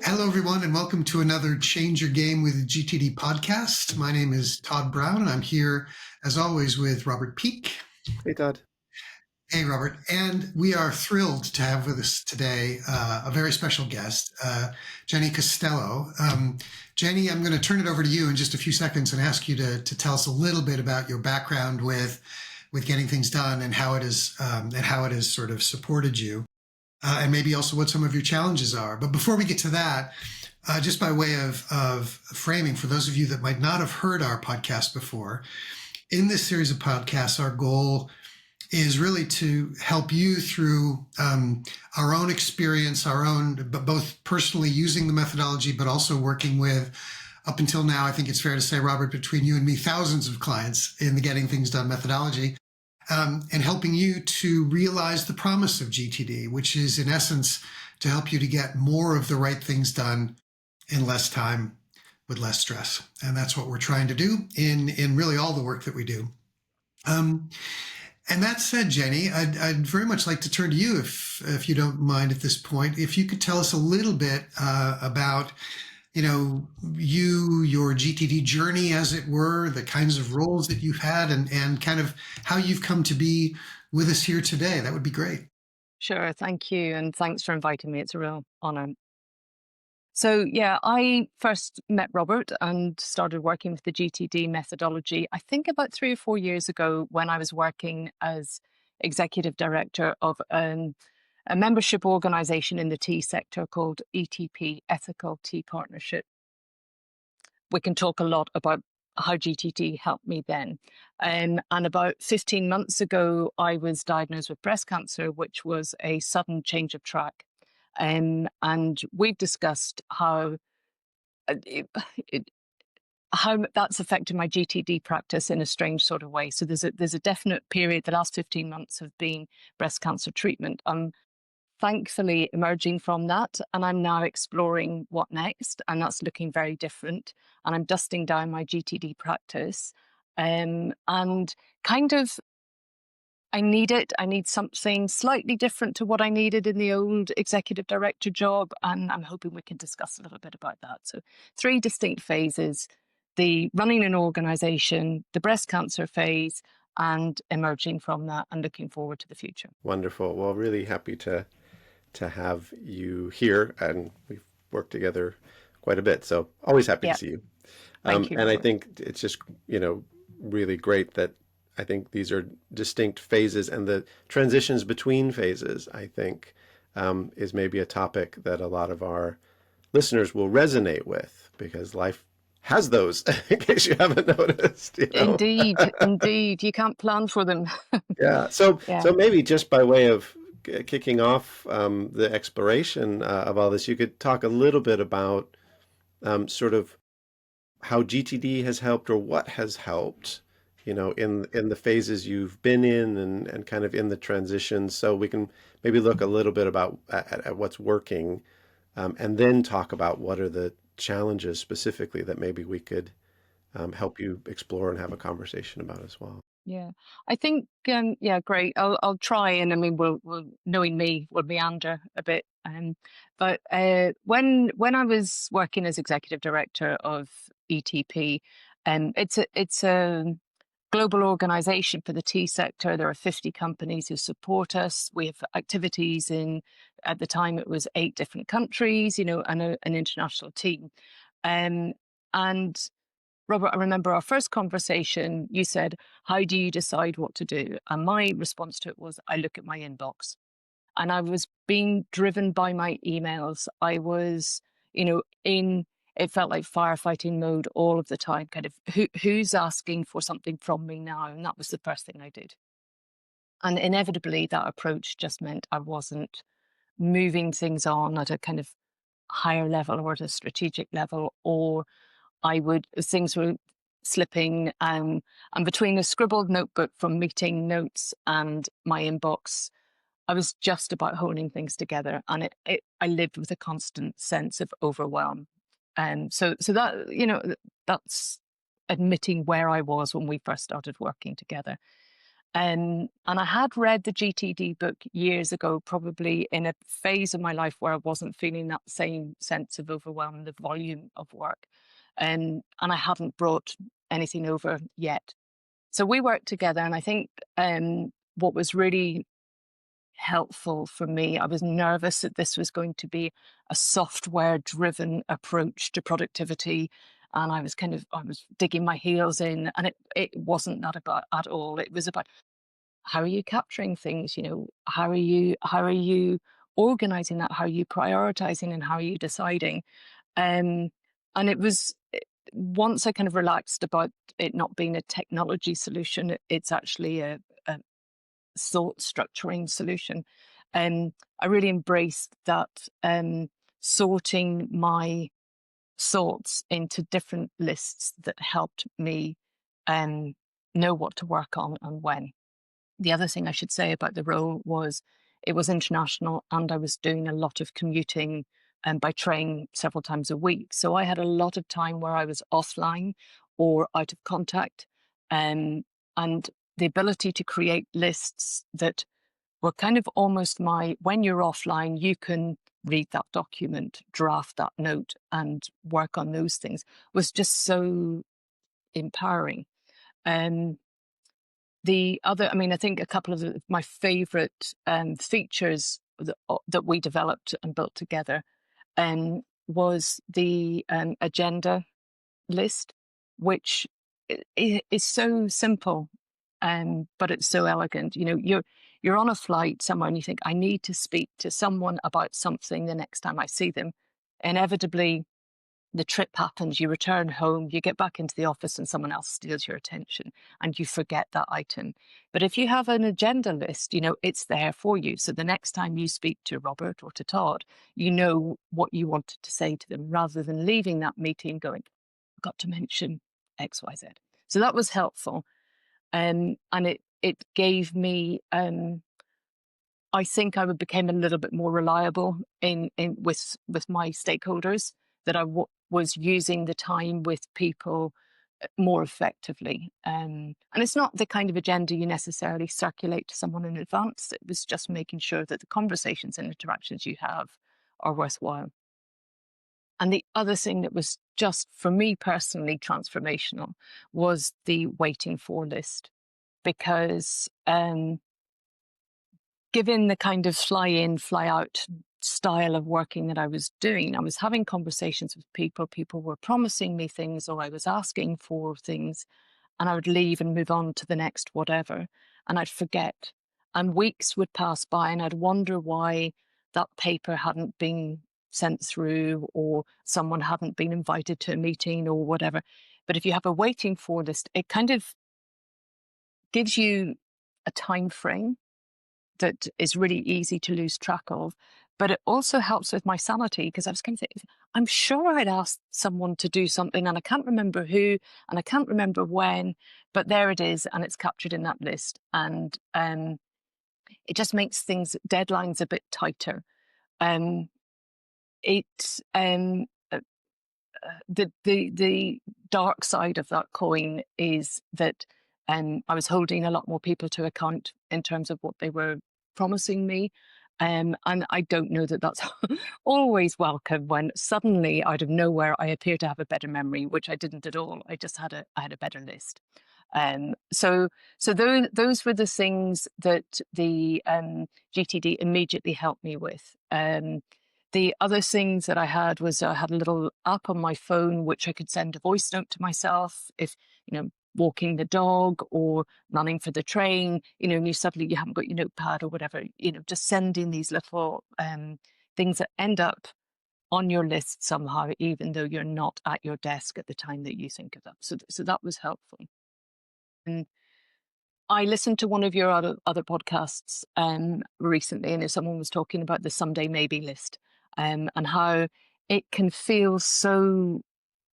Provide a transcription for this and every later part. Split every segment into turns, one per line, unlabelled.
Hello, everyone, and welcome to another Change Your Game with GTD podcast. My name is Todd Brown, and I'm here, as always, with Robert Peake.
Hey, Todd.
Hey, Robert. And we are thrilled to have with us today a very special guest, Jenny Costelloe. Jenny, I'm going to turn it over to you in just a few seconds and ask you to tell us a little bit about your background with getting things done and how it has sort of supported you. And maybe also what some of your challenges are. But before we get to that, just by way of framing, for those of you that might not have heard our podcast before, in this series of podcasts, our goal is really to help you through our own experience, but both personally using the methodology, but also working with, up until now, I think it's fair to say, Robert, between you and me, thousands of clients in the Getting Things Done methodology. And helping you to realize the promise of GTD, which is in essence to help you to get more of the right things done in less time with less stress. And that's what we're trying to do in really all the work that we do. And that said, Jenny, I'd very much like to turn to you, if you don't mind at this point, if you could tell us a little bit about your GTD journey, as it were, the kinds of roles that you've had and kind of how you've come to be with us here today. That would be great.
Sure, thank you, and thanks for inviting me. It's a real honor. So, yeah, I first met Robert and started working with the GTD methodology, I think about 3 or 4 years ago when I was working as executive director of a membership organization in the tea sector called ETP, Ethical Tea Partnership. We can talk a lot about how GTD helped me then. And about 15 months ago, I was diagnosed with breast cancer, which was a sudden change of track. And we've discussed how how that's affected my GTD practice in a strange sort of way. So there's a definite period. The last 15 months have been breast cancer treatment. I'm thankfully emerging from that, and I'm now exploring what next, and that's looking very different. And I'm dusting down my GTD practice, and kind of I need it. I need something slightly different to what I needed in the old executive director job, and I'm hoping we can discuss a little bit about that. So, three distinct phases: the running an organization, the breast cancer phase, and emerging from that and looking forward to the future.
Wonderful. Well, really happy to have you here, and we've worked together quite a bit. So always happy to see you.
Thank you,
and I
Robert.
think it's just really great that I think these are distinct phases, and the transitions between phases, I think, is maybe a topic that a lot of our listeners will resonate with, because life has those, in case you haven't noticed.
Indeed. You can't plan for them.
Yeah. So
Yeah.
maybe just by way of kicking off the exploration of all this, you could talk a little bit about sort of how GTD has helped, or what has helped, in the phases you've been in, and kind of in the transitions. So we can maybe look a little bit about at what's working, and then talk about what are the challenges specifically that maybe we could help you explore and have a conversation about as well.
Yeah, I think, yeah, great. I'll try, and I mean, we'll knowing me, we'll meander a bit. But when I was working as executive director of ETP, it's a global organization for the tea sector. There are 50 companies who support us. We have activities in, at the time, it was 8 different countries, and an international team. And Robert, I remember our first conversation, you said, how do you decide what to do? And my response to it was, I look at my inbox. And I was being driven by my emails. I was, it felt like firefighting mode all of the time, kind of who's asking for something from me now? And that was the first thing I did. And inevitably, that approach just meant I wasn't moving things on at a kind of higher level or at a strategic level, or things were slipping, and between a scribbled notebook from meeting notes and my inbox, I was just about holding things together, and I lived with a constant sense of overwhelm. And so that, that's admitting where I was when we first started working together. And I had read the GTD book years ago, probably in a phase of my life where I wasn't feeling that same sense of overwhelm, the volume of work. And I hadn't brought anything over yet. So we worked together, and I think what was really helpful for me, I was nervous that this was going to be a software driven approach to productivity. And I was digging my heels in, and it wasn't that about at all. It was about, how are you capturing things? How are you organizing that? How are you prioritizing, and how are you deciding? Um, and it was, once I kind of relaxed about it not being a technology solution, it's actually a thought structuring solution. I really embraced that, sorting my thoughts into different lists that helped me know what to work on and when. The other thing I should say about the role was it was international, and I was doing a lot of commuting by train several times a week. So I had a lot of time where I was offline or out of contact. Um, and the ability to create lists that were kind of almost when you're offline, you can read that document, draft that note, and work on those things, was just so empowering. Um, I think a couple of my favorite features that we developed and built together was the agenda list, which is so simple, but it's so elegant. You're on a flight somewhere and you think, I need to speak to someone about something the next time I see them. Inevitably, the trip happens, you return home, you get back into the office, and someone else steals your attention and you forget that item. But if you have an agenda list, it's there for you. So the next time you speak to Robert or to Todd, you know what you wanted to say to them, rather than leaving that meeting going, I've got to mention XYZ. So that was helpful. And it gave me, I think I became a little bit more reliable with my stakeholders, that I was using the time with people more effectively. And it's not the kind of agenda you necessarily circulate to someone in advance. It was just making sure that the conversations and interactions you have are worthwhile. And the other thing that was just, for me personally, transformational was the waiting for list, because given the kind of fly in, fly out style of working that I was doing, I was having conversations with people. People were promising me things, or I was asking for things, and I would leave and move on to the next whatever, and I'd forget. And weeks would pass by, and I'd wonder why that paper hadn't been sent through, or someone hadn't been invited to a meeting, or whatever. But if you have a waiting for list, it kind of gives you a time frame that is really easy to lose track of. But it also helps with my sanity, because I was kind of thinking, I'm sure I'd asked someone to do something and I can't remember who and I can't remember when, but there it is, and it's captured in that list. And it just makes deadlines a bit tighter. Um, it the dark side of that coin is that I was holding a lot more people to account in terms of what they were promising me. And I don't know that that's always welcome, when suddenly out of nowhere I appear to have a better memory, which I didn't at all. I just had a better list. So those were the things that the GTD immediately helped me with. The other things that I had was, I had a little app on my phone which I could send a voice note to myself if, walking the dog or running for the train, and you haven't got your notepad or whatever, just sending these little things that end up on your list somehow, even though you're not at your desk at the time that you think of that. So that was helpful. And I listened to one of your other podcasts recently, and someone was talking about the someday maybe list, and how it can feel so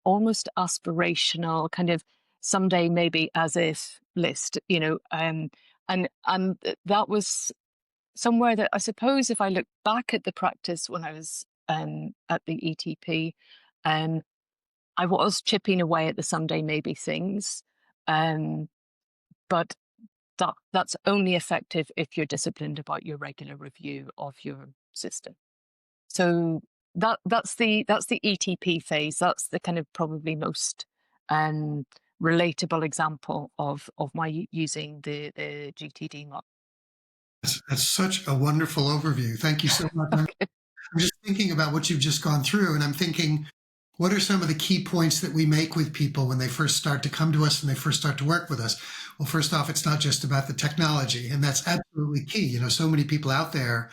almost aspirational, kind of someday maybe as if list, and that was somewhere that I suppose, if I look back at the practice when I was at the ETP, I was chipping away at the someday maybe things, but that's only effective if you're disciplined about your regular review of your system. So that's the ETP phase. That's the kind of probably most relatable example of my using the GTD model.
That's such a wonderful overview. Thank you so much.
Okay.
I'm just thinking about what you've just gone through, and I'm thinking, what are some of the key points that we make with people when they first start to come to us and they first start to work with us? Well, first off, it's not just about the technology, and that's absolutely key. You know, so many people out there,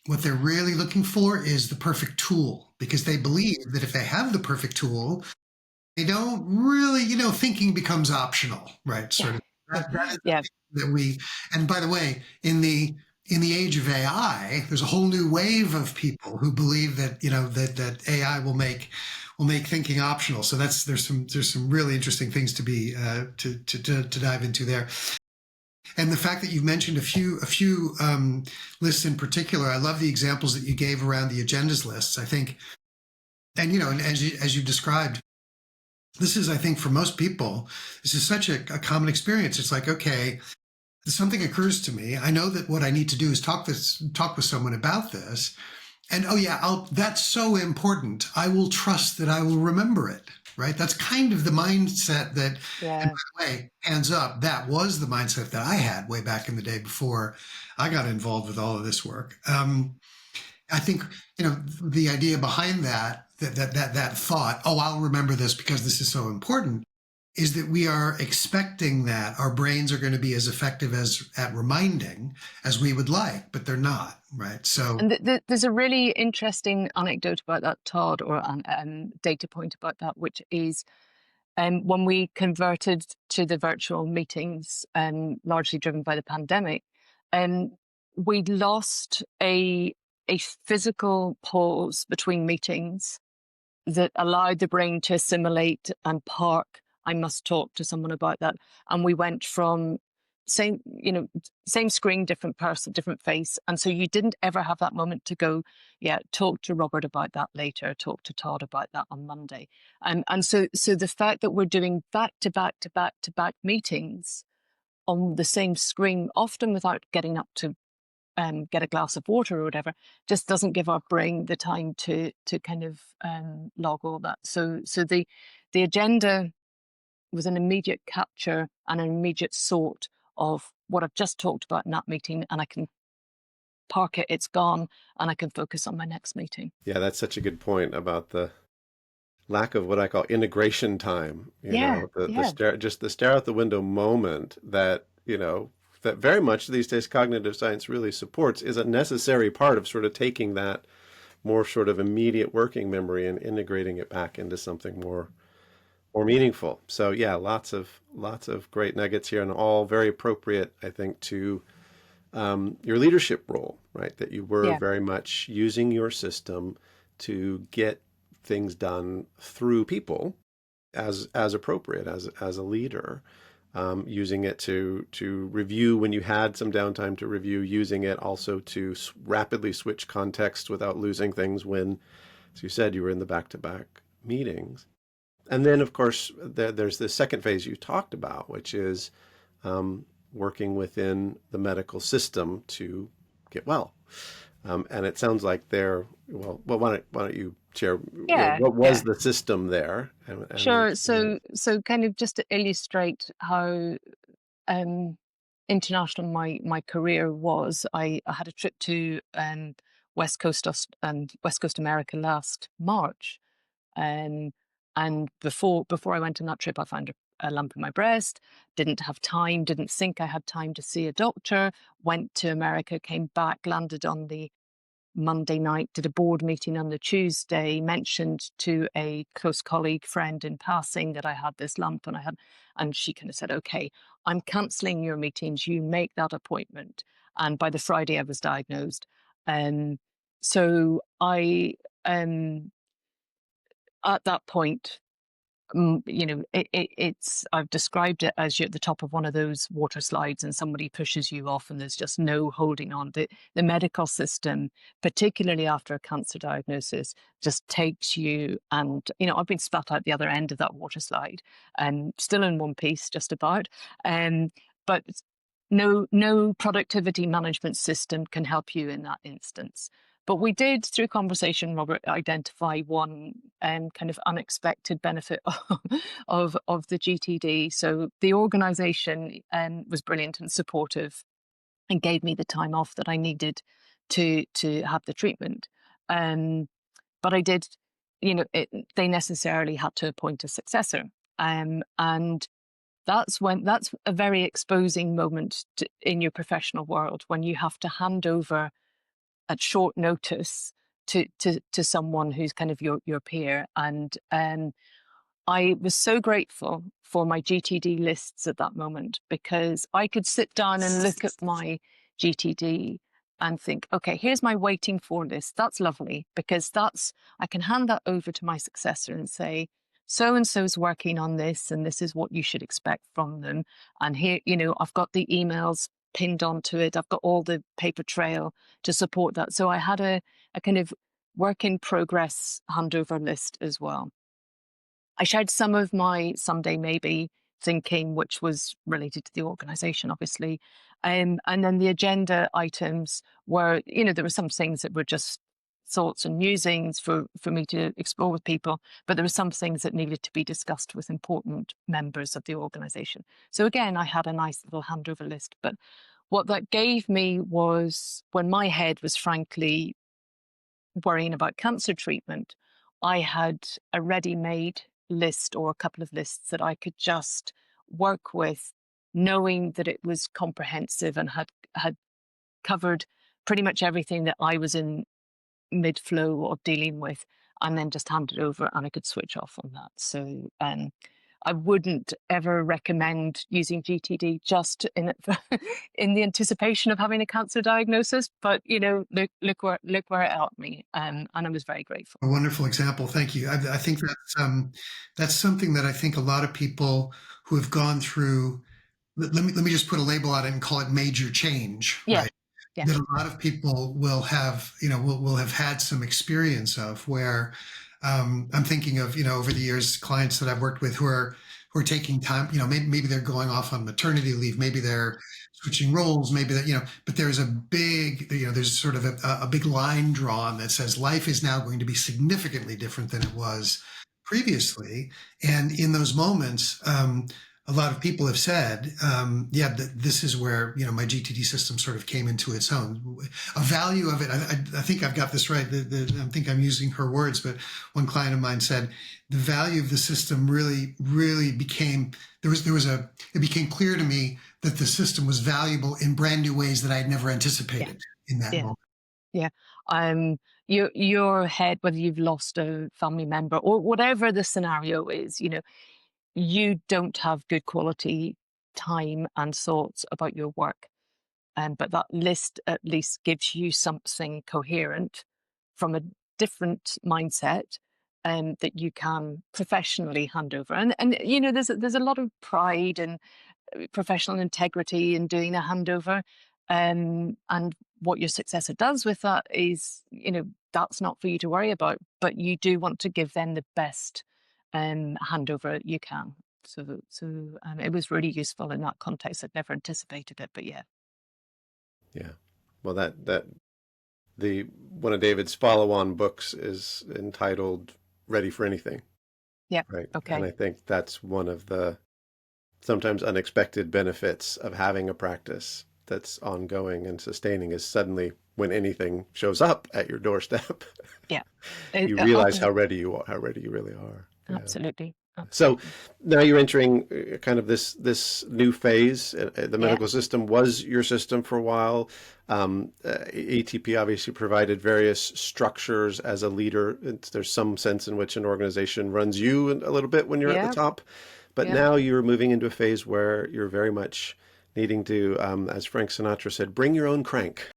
what they're really looking for is the perfect tool, because they believe that if they have the perfect tool, they don't really, you know, thinking becomes optional, right? Sort of that is
Yeah.
that we, and by the way, in the age of AI, there's a whole new wave of people who believe that, you know, that AI will make thinking optional. So there's some really interesting things to be to dive into there. And the fact that you've mentioned a few lists in particular, I love the examples that you gave around the agendas lists. I think, and you know, and as you described, this is, I think, for most people, this is such a common experience. It's like, okay, something occurs to me. I know that what I need to do is talk with someone about this. And oh yeah, that's so important. I will trust that I will remember it, right? That's kind of the mindset that, and
Yeah.
by the way, hands up, that was the mindset that I had way back in the day before I got involved with all of this work. I think, you know, the idea behind that thought, oh, I'll remember this because this is so important, is that we are expecting that our brains are going to be as effective at reminding as we would like, but they're not, right? So,
And there's a really interesting anecdote about that, Todd, or data point about that, which is when we converted to the virtual meetings, largely driven by the pandemic, we lost a physical pause between meetings that allowed the brain to assimilate and park. I must talk to someone about that. And we went from same screen, different person, different face. And so you didn't ever have that moment to go, yeah, talk to Robert about that later, talk to Todd about that on Monday. And so the fact that we're doing back to back to back to back meetings on the same screen, often without getting up to get a glass of water or whatever, just doesn't give our brain the time to kind of log all that. So the agenda was an immediate capture and an immediate sort of what I've just talked about in that meeting, and I can park it, it's gone, and I can focus on my next meeting.
Yeah, that's such a good point about the lack of what I call integration time. The stare out the window moment that, you know, that very much these days cognitive science really supports is a necessary part of sort of taking that more sort of immediate working memory and integrating it back into something more meaningful. So yeah, lots of great nuggets here, and all very appropriate, I think, to your leadership role, right? That you were very much using your system to get things done through people as appropriate as a leader. Using it to review when you had some downtime to review, using it also to rapidly switch context without losing things when, as you said, you were in the back-to-back meetings. And then, of course, there's the second phase you talked about, which is working within the medical system to get well. And it sounds like why don't you share what was the system there?
Sure. So kind of just to illustrate how international my career was, I had a trip to West Coast America last March, and before I went on that trip, I found a lump in my breast. Didn't have time. Didn't think I had time to see a doctor. Went to America, came back, landed on the Monday night, did a board meeting on the Tuesday, mentioned to a close colleague, friend in passing that I had this lump, and she kind of said, okay, I'm cancelling your meetings, you make that appointment. And by the Friday I was diagnosed. So I, at that point, it's I've described it as you're at the top of one of those water slides and somebody pushes you off and there's just no holding on. The medical system, particularly after a cancer diagnosis, just takes you, and I've been spat out the other end of that water slide, and still in one piece just about, but no productivity management system can help you in that instance. But we did, through conversation, Robert, identify one kind of unexpected benefit of the GTD. So the organisation was brilliant and supportive, and gave me the time off that I needed to have the treatment. But I did, they necessarily had to appoint a successor, and that's a very exposing moment in your professional world, when you have to hand over at short notice to someone who's kind of your peer. And I was so grateful for my GTD lists at that moment, because I could sit down and look at my GTD and think, okay, here's my waiting for list. That's lovely, because I can hand that over to my successor and say, so and so's working on this, and this is what you should expect from them. And here, I've got the emails pinned onto it. I've got all the paper trail to support that. So I had a kind of work in progress handover list as well. I shared some of my someday maybe thinking, which was related to the organization, obviously. And then the agenda items were, there were some things that were just thoughts and musings for me to explore with people, but there were some things that needed to be discussed with important members of the organization. So again, I had a nice little handover list. But what that gave me was, when my head was frankly worrying about cancer treatment, I had a ready-made list, or a couple of lists, that I could just work with, knowing that it was comprehensive and had covered pretty much everything that I was in mid-flow of dealing with, and then just hand it over and I could switch off on that. So I wouldn't ever recommend using GTD just in the anticipation of having a cancer diagnosis. But look where it helped me, and I was very grateful.
A wonderful example. Thank you. I think that's something that I think a lot of people who have gone through. Let me just put a label on it and call it major change.
Yeah.
Right.
Yeah.
That a lot of people will have, will have had some experience of, where I'm thinking of, over the years, clients that I've worked with who are taking time, maybe they're going off on maternity leave, maybe they're switching roles, maybe that, but there's a big, there's sort of a big line drawn that says life is now going to be significantly different than it was previously. And in those moments, a lot of people have said, this is where, my GTD system sort of came into its own. A value of it, I think I've got this right. I think I'm using her words, but one client of mine said the value of the system really, really became, it became clear to me that the system was valuable in brand new ways that I had never anticipated in that moment.
Yeah. Your head, whether you've lost a family member or whatever the scenario is, you don't have good quality time and thoughts about your work. But that list at least gives you something coherent from a different mindset, that you can professionally hand over. And there's a lot of pride and professional integrity in doing a handover. And what your successor does with that is, that's not for you to worry about, but you do want to give them the best handover you can. So it was really useful in that context. I'd never anticipated it, but yeah.
Yeah. Well, that one of David's follow-on books is entitled Ready for Anything.
Yeah.
Right.
Okay.
And I think that's one of the sometimes unexpected benefits of having a practice that's ongoing and sustaining, is suddenly, when anything shows up at your doorstep,
yeah,
you realize how ready you really are.
Absolutely.
So now you're entering kind of this new phase. The medical system was your system for a while. ATP obviously provided various structures as a leader. There's some sense in which an organization runs you a little bit when you're at the top. But now you're moving into a phase where you're very much needing to, as Frank Sinatra said, bring your own crank.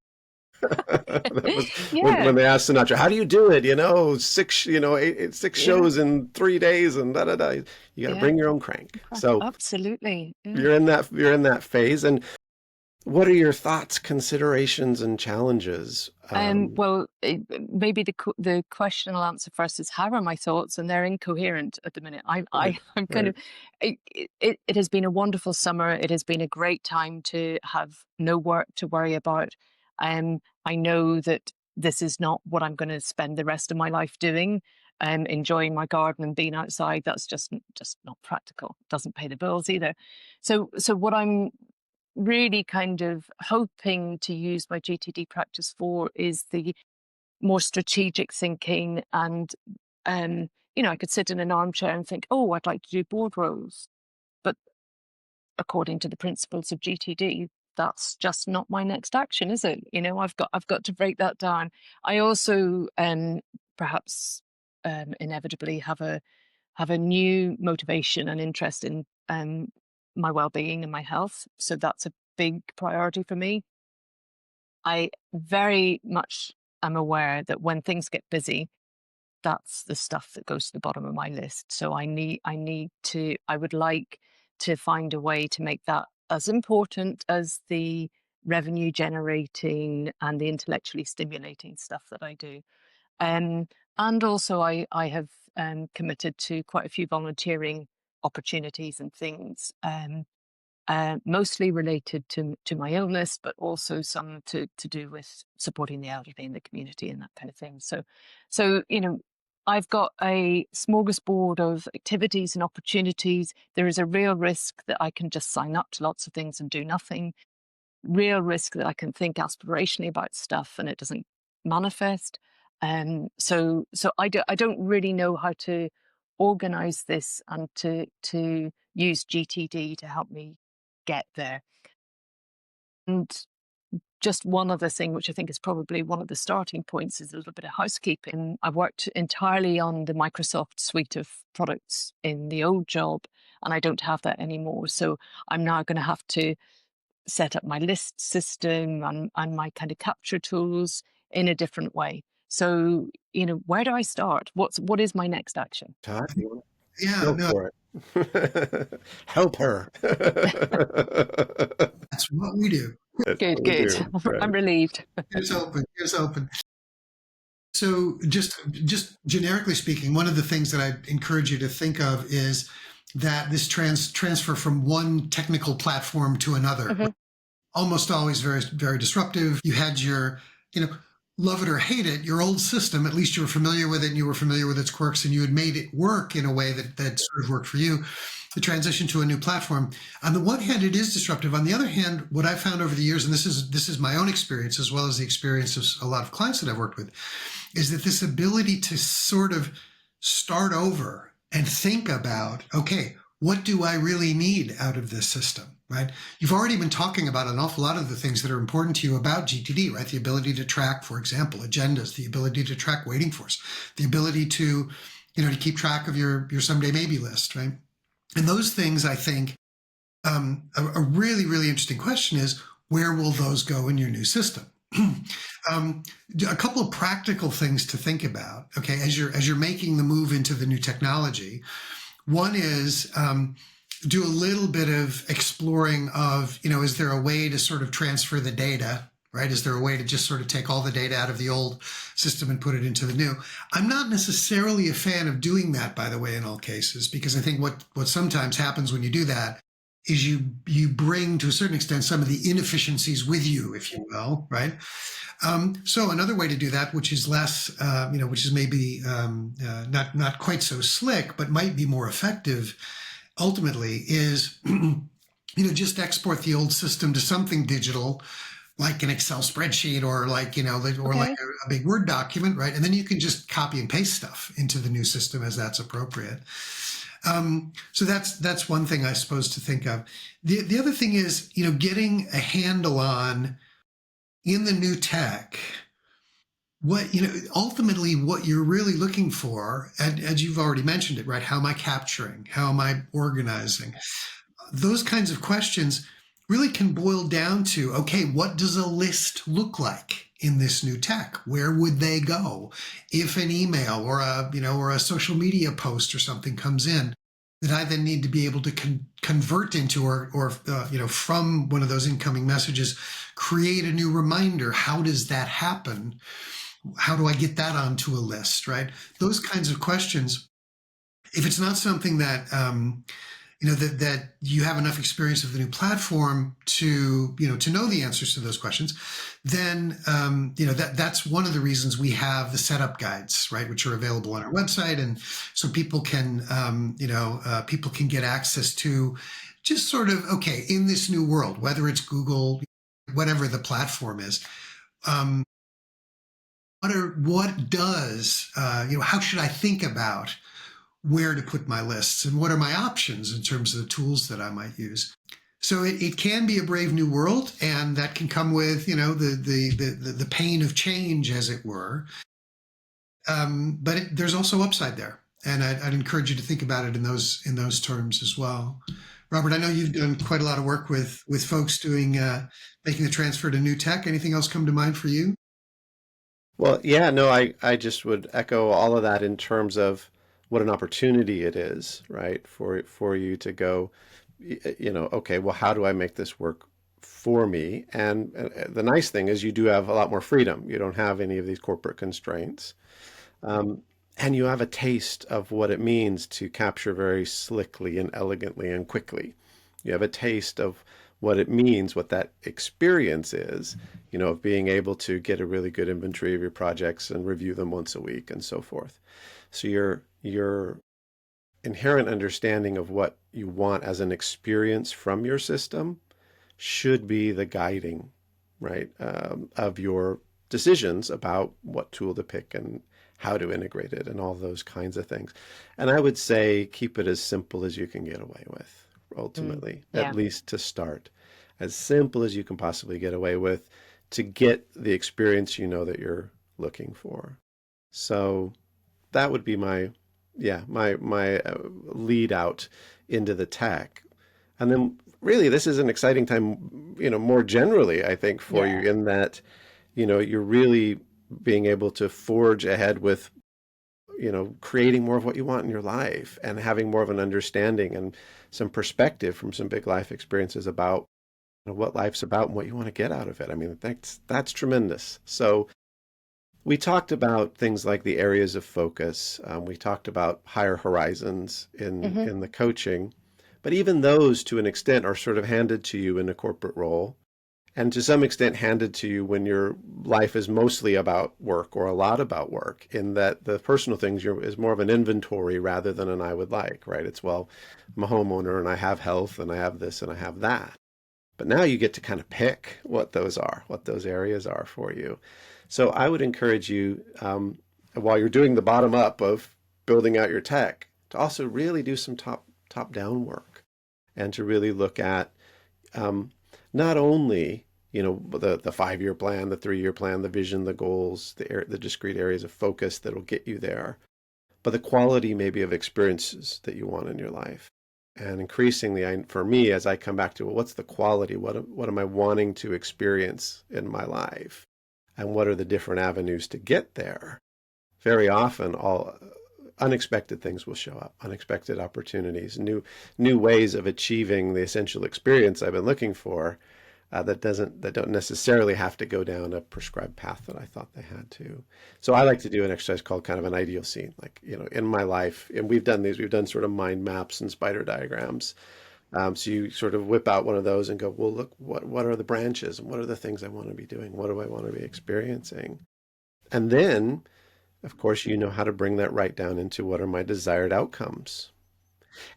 That was when they asked Sinatra, "How do you do it? Six shows in 3 days and da da da." You got to bring your own crank. So
absolutely,
you're in that phase. And what are your thoughts, considerations, and challenges?
Well, maybe the question I'll answer first is, how are my thoughts? And they're incoherent at the minute.
Right,
I'm kind
right.
of. It has been a wonderful summer. It has been a great time to have no work to worry about. I know that this is not what I'm going to spend the rest of my life doing. Enjoying my garden and being outside. That's just not practical. Doesn't pay the bills either. So what I'm really kind of hoping to use my GTD practice for is the more strategic thinking. And I could sit in an armchair and think, oh, I'd like to do board roles, but according to the principles of GTD, that's just not my next action, is it? I've got to break that down. I also perhaps inevitably have a new motivation and interest in my well-being and my health. So that's a big priority for me. I very much am aware that when things get busy, that's the stuff that goes to the bottom of my list. So I would like to find a way to make that as important as the revenue generating and the intellectually stimulating stuff that I do. And also I have committed to quite a few volunteering opportunities and things, mostly related to my illness, but also some to do with supporting the elderly in the community and that kind of thing. So I've got a smorgasbord of activities and opportunities. There is a real risk that I can just sign up to lots of things and do nothing. Real risk that I can think aspirationally about stuff and it doesn't manifest. So I don't really know how to organize this and to use GTD to help me get there. And just one other thing, which I think is probably one of the starting points, is a little bit of housekeeping. I've worked entirely on the Microsoft suite of products in the old job, and I don't have that anymore. So I'm now going to have to set up my list system and my kind of capture tools in a different way. So, where do I start? What is my next action?
Todd, you want to
Yeah,
go
no,
for it? Help her.
that's what we do.
That's
Good,
what we
good.
do.
I'm
Right.
relieved.
Here's open. Here's open. So just generically speaking, one of the things that I encourage you to think of is that this transfer from one technical platform to another,
Mhm.
almost always very, very disruptive. You had your, love it or hate it, your old system, at least you were familiar with it and you were familiar with its quirks and you had made it work in a way that sort of worked for you. The transition to a new platform, on the one hand, it is disruptive. On the other hand, what I found over the years, and this is my own experience as well as the experience of a lot of clients that I've worked with, is that this ability to sort of start over and think about, okay, what do I really need out of this system, right? You've already been talking about an awful lot of the things that are important to you about GTD, right? The ability to track, for example, agendas, the ability to track waiting force, the ability to, to keep track of your someday maybe list, right? And those things, I think, a really, really interesting question is, where will those go in your new system? A couple of practical things to think about, okay, as you're making the move into the new technology. One is do a little bit of exploring of, is there a way to sort of transfer the data, right? Is there a way to just sort of take all the data out of the old system and put it into the new? I'm not necessarily a fan of doing that, by the way, in all cases, because I think what sometimes happens when you do that is you bring, to a certain extent, some of the inefficiencies with you, if you will, right? So another way to do that, which is less, which is maybe not quite so slick, but might be more effective, ultimately, is just export the old system to something digital, like an Excel spreadsheet or like
Okay.
a big Word document, right? And then you can just copy and paste stuff into the new system as that's appropriate. So that's one thing I suppose to think of. The other thing is, getting a handle on, in the new tech, what, ultimately what you're really looking for, and as you've already mentioned it, right? How am I capturing? How am I organizing? Those kinds of questions really can boil down to, okay, what does a list look like in this new tech? Where would they go if an email or a social media post or something comes in? that I then need to be able to convert into, or from one of those incoming messages, create a new reminder. How does that happen? How do I get that onto a list, right? Those kinds of questions. If it's not something that that you have enough experience of the new platform to to know the answers to those questions, then that's one of the reasons we have the setup guides, right, which are available on our website, and so people can people can get access to just sort of, okay, in this new world, whether it's Google, whatever the platform is, um, what does how should I think about where to put my lists and what are my options in terms of the tools that I might use. So it can be a brave new world, and that can come with the pain of change, as it were. But there's also upside there, and I'd encourage you to think about it in those terms as well. Robert, I know you've done quite a lot of work with folks doing making the transfer to new tech. Anything else come to mind for you?
Well, yeah, no, I just would echo all of that in terms of what an opportunity it is, right? For you to go, okay, well, how do I make this work for me? And the nice thing is you do have a lot more freedom. You don't have any of these corporate constraints. Um, and you have a taste of what it means to capture very slickly and elegantly and quickly. You have a taste of what it means, what that experience is, of being able to get a really good inventory of your projects and review them once a week and so forth. So your inherent understanding of what you want as an experience from your system should be the guiding, right, of your decisions about what tool to pick and how to integrate it and all those kinds of things. And I would say keep it as simple as you can get away with, ultimately, at
Yeah.
least to start. As simple as you can possibly get away with to get the experience that you're looking for. So that would be my lead out into the tech. And then really this is an exciting time, more generally, I think, for you,
Yeah.
in that, you're really being able to forge ahead with, creating more of what you want in your life and having more of an understanding and some perspective from some big life experiences about what life's about and what you want to get out of it. I mean, that's tremendous. So we talked about things like the areas of focus. We talked about higher horizons in
Hmm.
in the coaching, but even those, to an extent, are sort of handed to you in a corporate role, and to some extent handed to you when your life is mostly about work or a lot about work. In that the personal things is more of an inventory rather than an I would like, right? It's, well, I'm a homeowner and I have health and I have this and I have that. But now you get to kind of pick what those are, what those areas are for you. So I would encourage you, while you're doing the bottom up of building out your tech, to also really do some top down work, and to really look at, um, not only the 5-year plan, the 3-year plan, the vision, the goals, the discrete areas of focus that'll get you there, but the quality maybe of experiences that you want in your life. And increasingly, for me, as I come back to, well, what's the quality? What am I wanting to experience in my life? And what are the different avenues to get there? Very often, all unexpected things will show up, unexpected opportunities, new ways of achieving the essential experience I've been looking for, that don't necessarily have to go down a prescribed path that I thought they had to. So I like to do an exercise called kind of an ideal scene, like, in my life, and we've done sort of mind maps and spider diagrams. So you sort of whip out one of those and go, well, look, what are the branches and what are the things I want to be doing? What do I want to be experiencing? And then, of course, you know how to bring that right down into what are my desired outcomes.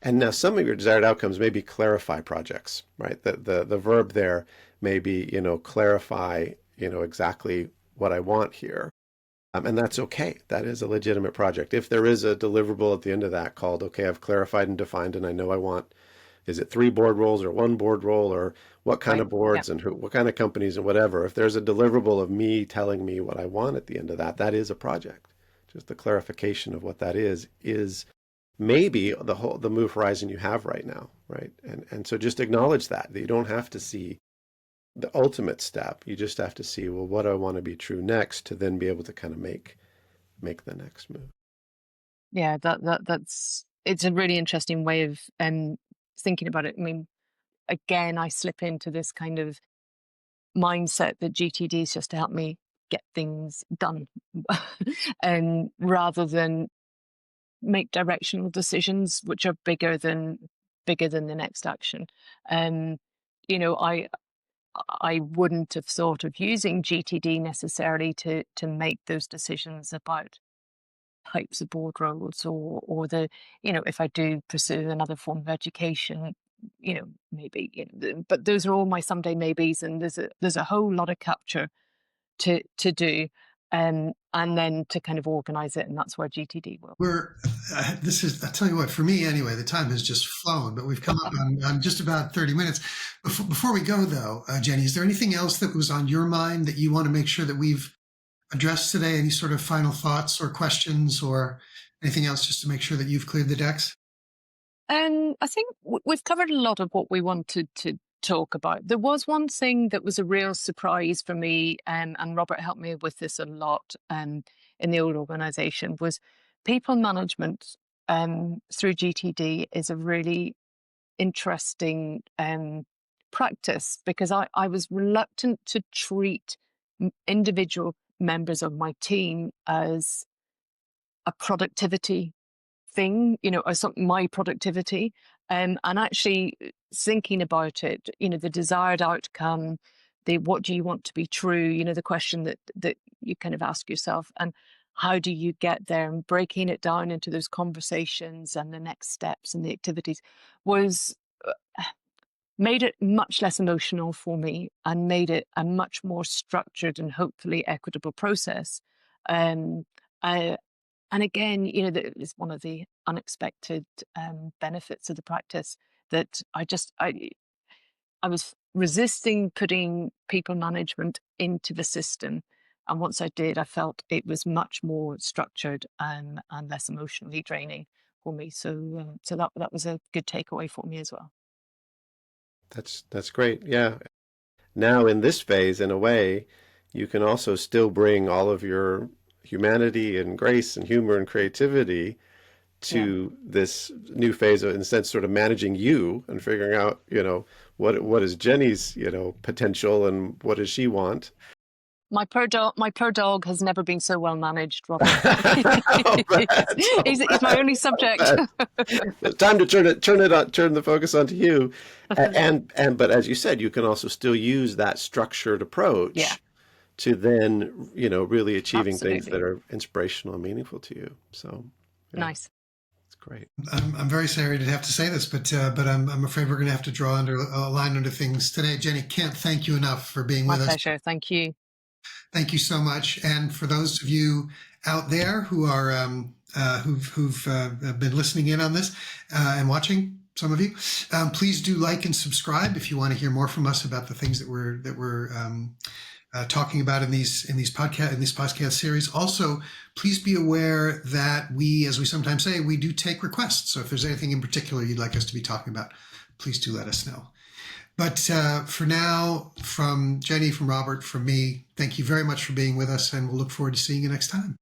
And now some of your desired outcomes may be clarify projects, right? The verb there may be, clarify, exactly what I want here. And that's okay. That is a legitimate project. If there is a deliverable at the end of that called, okay, I've clarified and defined, and I know I want, is it 3 board roles or 1 board role, or what kind
Right.
of
Yeah.
boards and what kind of companies and whatever. If there's a deliverable of me telling me what I want at the end of that, that is a project. Just the clarification of what that is maybe the move horizon you have right now, right? And so just acknowledge that you don't have to see the ultimate step. You just have to see, well, what do I want to be true next, to then be able to kind of make the next move.
Yeah. That's it's a really interesting way of thinking about it. I mean, again, I slip into this kind of mindset that GTD is just to help me get things done, rather than make directional decisions which are bigger than the next action. Um, you know, I wouldn't have thought of using GTD necessarily to make those decisions about types of board roles, or the, you know, if I do pursue another form of education, you know, maybe, you know, but those are all my someday maybes, and there's a whole lot of capture to do, and then to kind of organize it, and that's where GTD will.
This is, I'll tell you what, for me anyway, the time has just flown, but we've come up on just about 30 minutes. Before we go though, Jenny, is there anything else that was on your mind that you want to make sure that we've addressed today? Any sort of final thoughts or questions or anything else, just to make sure that you've cleared the decks?
I think we've covered a lot of what we wanted to talk about. There was one thing that was a real surprise for me, and Robert helped me with this a lot, in the old organization, was people management through GTD is a really interesting practice, because I was reluctant to treat individual members of my team as a productivity thing, you know, or something, my productivity. And actually thinking about it, you know, the desired outcome, the what do you want to be true, you know, the question that you kind of ask yourself, and how do you get there, and breaking it down into those conversations and the next steps and the activities was made it much less emotional for me, and made it a much more structured and hopefully equitable process. Um, I, and again, you know, that is one of the unexpected benefits of the practice, that I was resisting putting people management into the system, and once I did, I felt it was much more structured, and less emotionally draining for me. So that was a good takeaway for me as well.
That's great. Yeah. Now in this phase, in a way, you can also still bring all of your humanity and grace and humor and creativity
Yeah.
to this new phase of, in a sense, sort of managing you and figuring out, you know, what is Jenny's, you know, potential and what does she want.
My poor dog has never been so well managed, Robert.
Oh, bad, so
He's my
bad,
only
so
subject.
bad. It's time to turn the focus onto you. But as you said, you can also still use that structured
Yeah,
approach to then, you know, really achieving things that
absolutely.
are inspirational and meaningful to you. So, yeah,
Nice.
it's great.
I'm very sorry to have to say this, but I'm afraid we're going to have to draw under a line under things today. Jenny, can't thank you enough for being
My
with us.
pleasure. Thank you.
Thank you so much. And for those of you out there who are who've been listening in on this and watching, some of you, please do like and subscribe if you want to hear more from us about the things that we're talking about in these podcast series. Also, please be aware that we, as we sometimes say, we do take requests. So if there's anything in particular you'd like us to be talking about, please do let us know. But for now, from Jenny, from Robert, from me, thank you very much for being with us, and we'll look forward to seeing you next time.